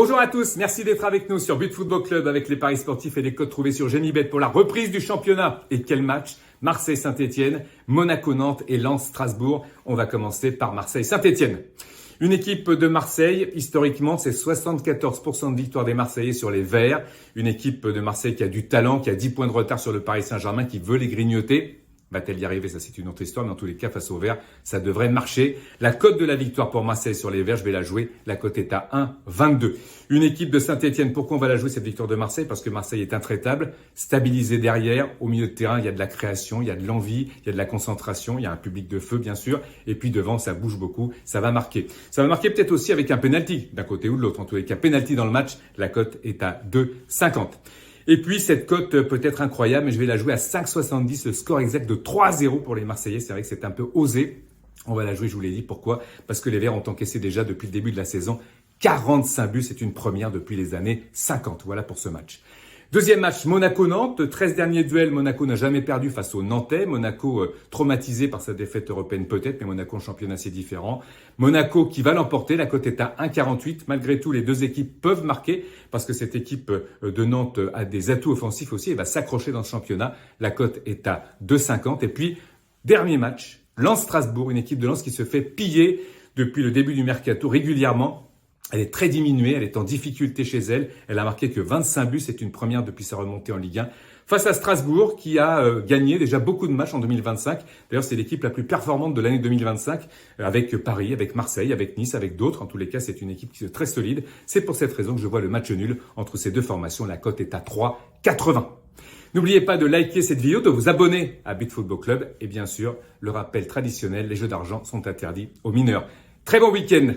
Bonjour à tous, merci d'être avec nous sur But Football Club avec les paris sportifs et les codes trouvés sur Genibet pour la reprise du championnat. Et quel match! Marseille-Saint-Etienne, Monaco-Nantes et Lens-Strasbourg. On va commencer par Marseille-Saint-Etienne. Une équipe de Marseille, historiquement, c'est 74% de victoire des Marseillais sur les Verts. Une équipe de Marseille qui a du talent, qui a 10 points de retard sur le Paris Saint-Germain, qui veut les grignoter. Va-t-elle y arriver? Ça, c'est une autre histoire, mais en tous les cas, face aux Verts, ça devrait marcher. La cote de la victoire pour Marseille sur les Verts, je vais la jouer. La cote est à 1,22. Une équipe de Saint-Etienne, pourquoi on va la jouer, cette victoire de Marseille? Parce que Marseille est intraitable, stabilisé derrière. Au milieu de terrain, il y a de la création, il y a de l'envie, il y a de la concentration, il y a un public de feu, bien sûr. Et puis devant, ça bouge beaucoup, ça va marquer. Ça va marquer peut-être aussi avec un penalty, d'un côté ou de l'autre. En tous les cas, penalty dans le match, la cote est à 2,50. Et puis, cette cote peut être incroyable, mais je vais la jouer à 5,70, le score exact de 3-0 pour les Marseillais. C'est vrai que c'est un peu osé. On va la jouer, je vous l'ai dit. Pourquoi? Parce que les Verts ont encaissé déjà depuis le début de la saison 45 buts. C'est une première depuis les années 50. Voilà pour ce match. Deuxième match, Monaco-Nantes. 13 derniers duels, Monaco n'a jamais perdu face aux Nantais. Monaco traumatisé par sa défaite européenne peut-être, mais Monaco en championnat c'est différent. Monaco qui va l'emporter, la cote est à 1,48. Malgré tout, les deux équipes peuvent marquer parce que cette équipe de Nantes a des atouts offensifs aussi et va s'accrocher dans ce championnat. La cote est à 2,50. Et puis, dernier match, Lens-Strasbourg, une équipe de Lens qui se fait piller depuis le début du mercato régulièrement. Elle est très diminuée, elle est en difficulté chez elle. Elle a marqué que 25 buts, c'est une première depuis sa remontée en Ligue 1. Face à Strasbourg, qui a gagné déjà beaucoup de matchs en 2025. D'ailleurs, c'est l'équipe la plus performante de l'année 2025, avec Paris, avec Marseille, avec Nice, avec d'autres. En tous les cas, c'est une équipe qui est très solide. C'est pour cette raison que je vois le match nul entre ces deux formations. La cote est à 3,80. N'oubliez pas de liker cette vidéo, de vous abonner à But Football Club. Et bien sûr, le rappel traditionnel, les jeux d'argent sont interdits aux mineurs. Très bon week-end!